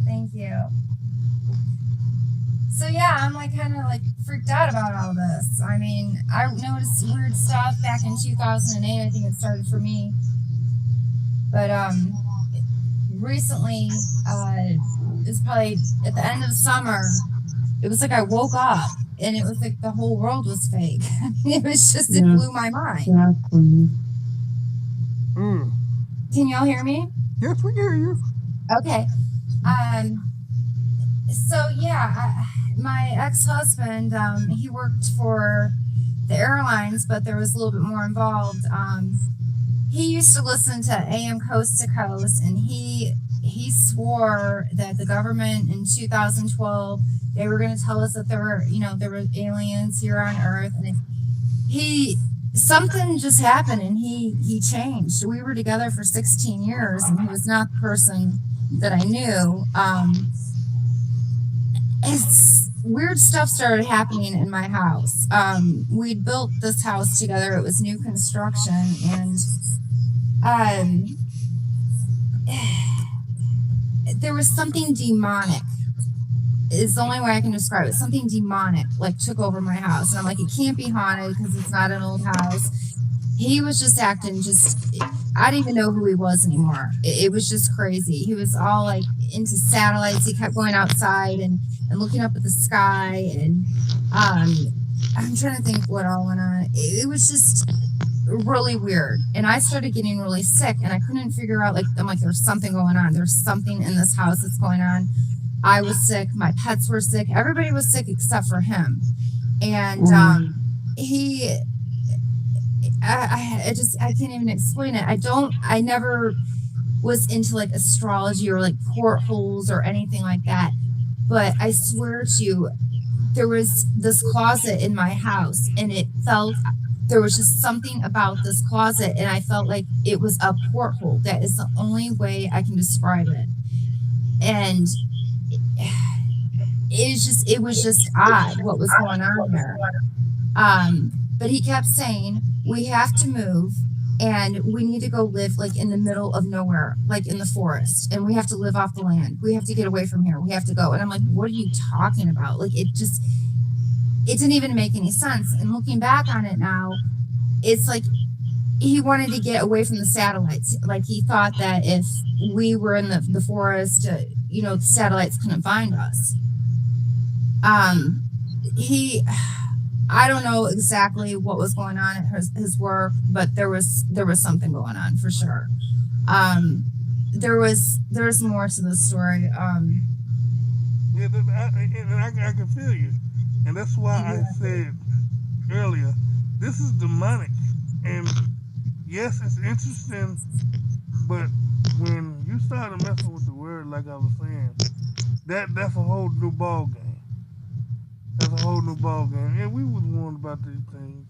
Thank you. So yeah, I'm like kind of like freaked out about all this. I mean, I noticed weird stuff back in 2008. I think it started for me, but recently, it was probably at the end of summer. It was like I woke up and it was like the whole world was fake. It was just it Yeah, blew my mind. exactly. Mm. Can y'all hear me? Yes, we hear you. Okay. Um. So yeah, my ex-husband, he worked for the airlines, but there was a little bit more involved. He used to listen to AM Coast to Coast, and he swore that the government in 2012 they were going to tell us that there were aliens here on Earth, and he something just happened, and he changed. We were together for 16 years, and he was not the person that I knew. It's weird stuff started happening in my house. We'd built this house together. It was new construction, and um, there was something demonic. Is the only way I can describe it. Something demonic like took over my house, and I'm like, it can't be haunted because it's not an old house. He was just acting just. I didn't even know who he was anymore. It was just crazy. He was all like into satellites. He kept going outside and looking up at the sky, and um, I'm trying to think what all went on. It was just really weird, and I started getting really sick, and I couldn't figure out. Like I'm like, there's something going on. There's something in this house that's going on. I was sick. My pets were sick. Everybody was sick except for him, and Mm, he I just I can't even explain it. I never was into like astrology or like portholes or anything like that. But I swear to you, there was this closet in my house and it felt there was just something about this closet and I felt like it was a porthole. That is the only way I can describe it. And it was just odd what was going on there. But he kept saying, we have to move and we need to go live like in the middle of nowhere, like in the forest. And we have to live off the land. We have to get away from here. We have to go. And I'm like, what are you talking about? Like it didn't even make any sense. And looking back on it now, it's like he wanted to get away from the satellites. Like he thought that if we were in the forest, the satellites couldn't find us. Um, he I don't know exactly what was going on at his work, but there was something going on for sure. Um, there's more to the story. Yeah, I can feel you, and that's why I Yeah, said earlier, this is demonic. And yes, it's interesting, but when you started messing with the word, like I was saying, that's a whole new ball game. That's a whole new ball game, and we was warned about these things.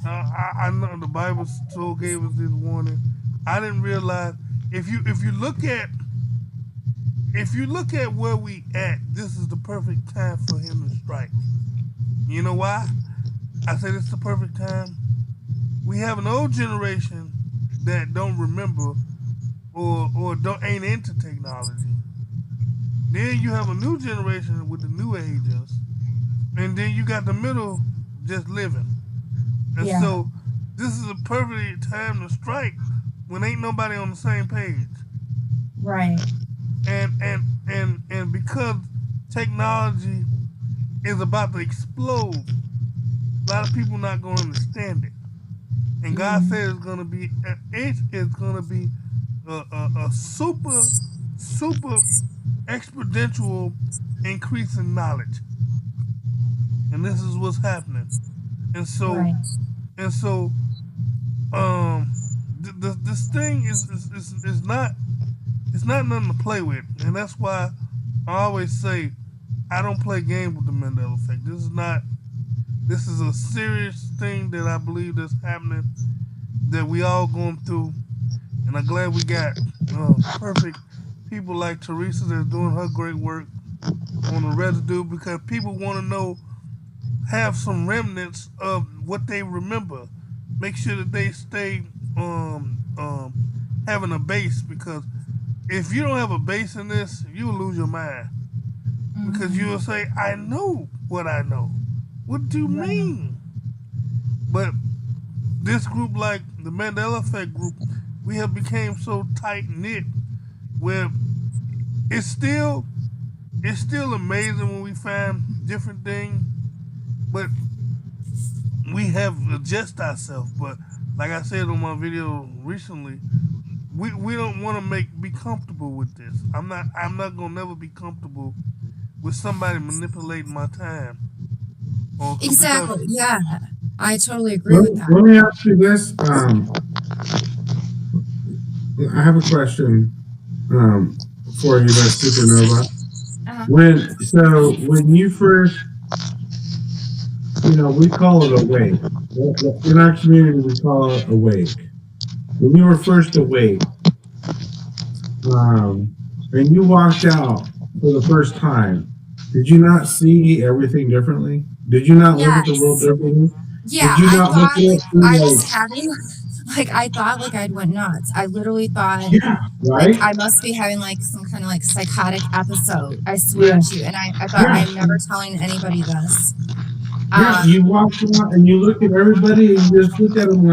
I know the Bible still gave us this warning. I didn't realize if you look at where we at, this is the perfect time for him to strike. You know why? I say this is the perfect time. We have an old generation that don't remember or don't ain't into technology. Then you have a new generation with the new ages, and then you got the middle just living. And yeah, so this is a perfect time to strike when ain't nobody on the same page. right. And because technology is about to explode, a lot of people not gonna understand it. And God Mm, said it is gonna be a super exponential increase in knowledge. And this is what's happening. And so right. and so this thing is not it's not nothing to play with, and that's why I always say I don't play games with the Mandela effect. This is a serious thing that I believe that's happening that we all going through, and I'm glad we got perfect people like Teresa that's doing her great work on the residue because people want to know have some remnants of what they remember. Make sure that they stay um, um, having a base because if you don't have a base in this, you will lose your mind because you will Mm-hmm. say, "I know what I know." What do you Right. mean? But this group, like the Mandela Effect group, we have become so tight knit where it's still it's still amazing when we find different things, but we have adjusted ourselves. But like I said on my video recently, we don't want to make be comfortable with this. I'm not gonna never be comfortable with somebody manipulating my time or because Exactly. Yeah. I totally agree Let, with that. let me ask you this. I have a question for you, Miss Supernova. Uh-huh. When you first, we call it awake. In our community, we call it awake. When you were first awake, um, and you walked out for the first time, did you not see everything differently? Did you not look at the world Yes. differently? Did Yeah, you I not look thought at like it through I was like, having like I thought like I'd went nuts. I literally thought yeah, like right? I must be having like some kind of like psychotic episode. I swear Yeah, to you. And I thought yeah. I'm never telling anybody this. Yeah, you Um, walk out and you look at everybody and you just look at them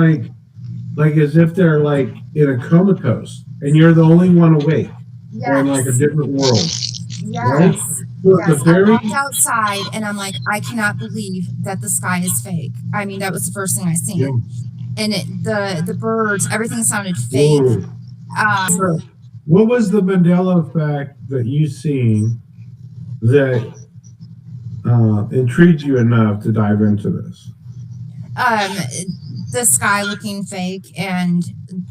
like as if they're like in a comatose, and you're the only one awake or in like a yes. different world, right? Yes. So at the Yes. I very walked outside and I'm like, I cannot believe that the sky is fake. I mean, that was the first thing I yeah, seen. And the birds, everything sounded fake. whoa. What was the Mandela effect that you seen that intrigued you enough to dive into this? Um, the sky looking fake and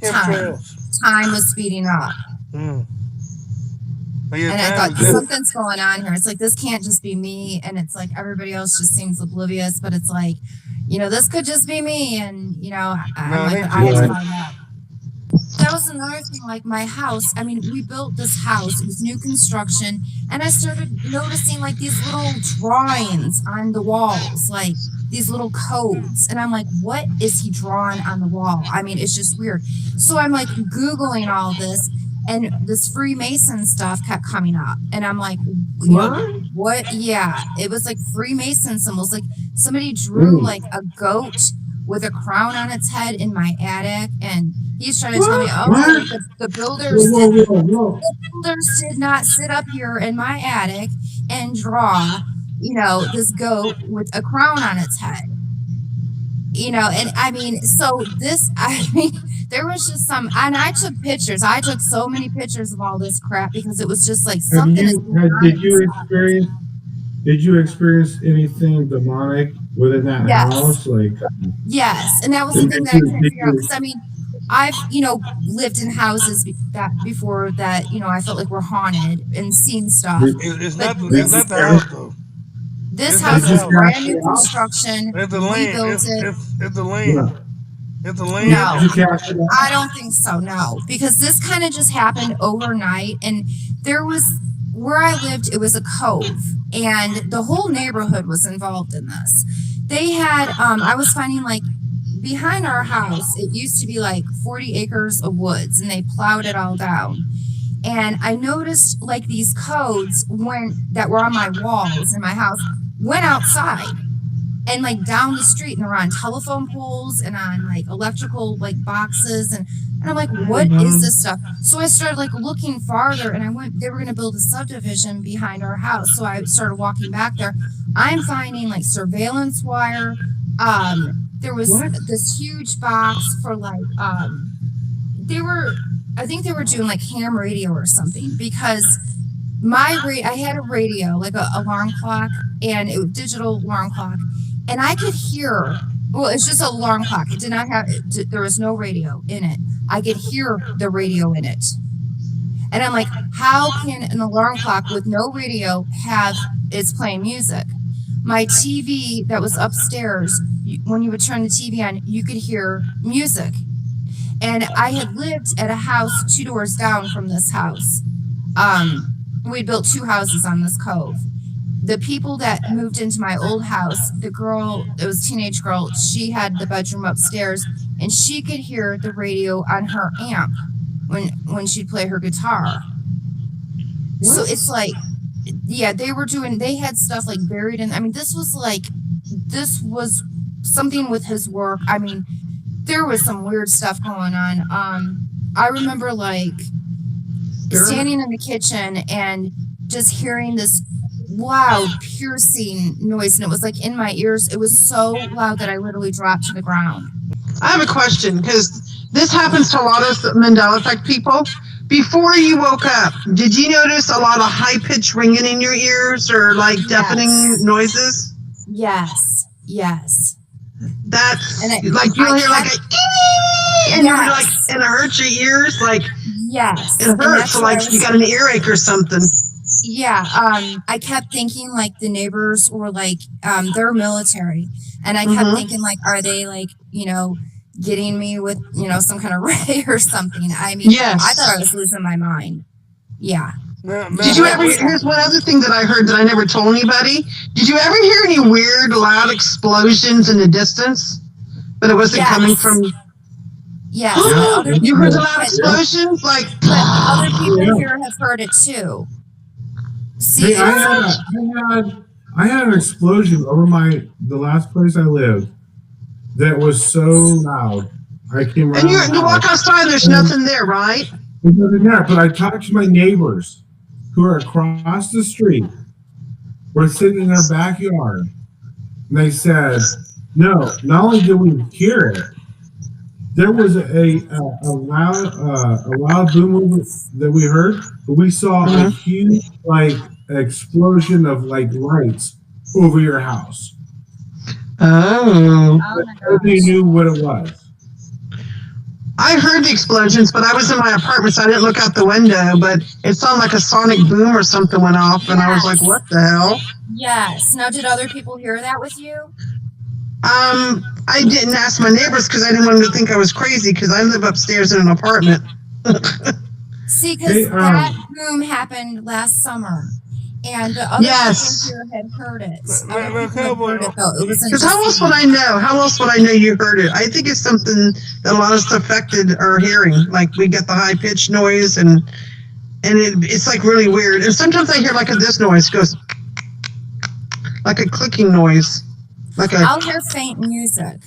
time. chemtrails. Time was speeding up. Mm. But yeah, And I time thought is that. something's going on here. It's like this can't just be me. And it's like everybody else just seems oblivious, but it's like, this could just be me. And I'm No, it like, but ain't I just have to Right. me. find out. That was another thing, like my house. I mean, we built this house, it was new construction, and I started noticing like these little drawings on the walls, like these little codes. And I'm like, what is he drawing on the wall? I mean, it's just weird. So I'm like Googling all this, and this Freemason stuff kept coming up. And I'm like, What? what? Yeah, it was like Freemason symbols. Like somebody drew Mm. like a goat with a crown on its head in my attic, and he's trying to tell me, What? oh, What? the Whoa, builders whoa, did whoa, whoa. not sit up here in my attic and draw, this goat with a crown on its head. And I mean, so this, I mean, there was just some, and I took pictures. I took so many pictures of all this crap because it was just like Have something is you going had on in did this you house. experience Did you experience anything demonic within that Yes. house? Like, Yes, and that was the and thing that I couldn't did figure out you, because I mean, I've lived in houses that before that I felt like were haunted and seen stuff, did, It's but not the did it's you not the this catch, house though. this It's not house the did you was house. catch brand new it out? construction. It's the We land. built it. It's the land. Yeah. It's the land. Did No, you catch it I out? don't think so. No, because this kind of just happened overnight, and there was where I lived. It was a cove, and the whole neighborhood was involved in this. They had I was finding like behind our house. It used to be like 40 acres of woods, and they plowed it all down. And I noticed like these codes went that were on my walls in my house went outside and like down the street, and they're on telephone poles and on like electrical like boxes, and I'm like, what is Mhm. this stuff? So I started like looking farther, and I went, they were going to build a subdivision behind our house, so I started walking back there. I'm finding like surveillance wire. There was What? this huge box for like they were, I think they were doing like ham radio or something, because I had a radio, like a alarm clock, and it was digital alarm clock, and I could hear. Well, it's just an alarm clock. It did not have. There was no radio in it. I could hear the radio in it, and I'm like, how can an alarm clock with no radio have it's playing music? My TV that was upstairs, when you would turn the TV on, you could hear music. And I had lived at a house two doors down from this house. Um, we built two houses on this cove. The people that moved into my old house, the girl, it was a teenage girl, she had the bedroom upstairs, and she could hear the radio on her amp when she'd play her guitar. So What? it's like, yeah, they had stuff like buried in. I mean, this was something with his work. I mean, there was some weird stuff going on. I remember like standing in the kitchen and just hearing this loud, piercing noise, and it was like in my ears. It was so loud that I literally dropped to the ground. I have a question because this happens to a lot of Mandela effect people. Before you woke up, did you notice a lot of high pitched ringing in your ears or like deafening Yes. noises? Yes. Yes. That's And like you'll I hear like kept, a and you're like, yes. and it hurts your ears, like Yes. it And hurts, that's what I like you was, got an earache or something. yeah. I kept thinking like the neighbors were like, they're military. And I kept Mm-hmm. thinking like, are they like, getting me with, some kind of ray or something? I mean, I thought I Yes. was losing my mind. Yeah. Now, Did now, you It ever? was, Here's one other thing that I heard that I never told anybody. Did you ever hear any weird, loud explosions in the distance? But it wasn't coming yes. from. Yes. But Yeah. other You people heard the Yeah. loud had, Yeah. explosions, like. but other people Yeah. here have heard it too. See, Hey, it's like, I had an explosion over the last place I lived that was so loud. I came And around the you walk house outside, there's and nothing there, right? it wasn't there. But I talked to my neighbors who are across the street. We're sitting in their backyard, and they said, "No, not only did we hear it, there was a loud boom that we heard, but we saw a Mm-hmm. huge like explosion of like lights over your house. Oh. oh my Nobody gosh. knew what it was." I heard the explosions, but I was in my apartment, so I didn't look out the window. But it sounded like a sonic boom or something went off, and I was like, Yes. "What the hell?" Yes. Now, did other people hear that with you? I didn't ask my neighbors because I didn't want them to think I was crazy because I live upstairs in an apartment. See, Hey, because that boom happened last summer, and the other people Yes. here had heard it. now, Other now, people had Cowboy, heard it, though. It wasn't Because how just else would me. I know? How else would I know you heard it? I think it's something that a lot of us affected our hearing. Like we get the high pitched noise and it's like really weird. And sometimes I hear like this noise goes like a clicking noise, like a I'll hear faint music.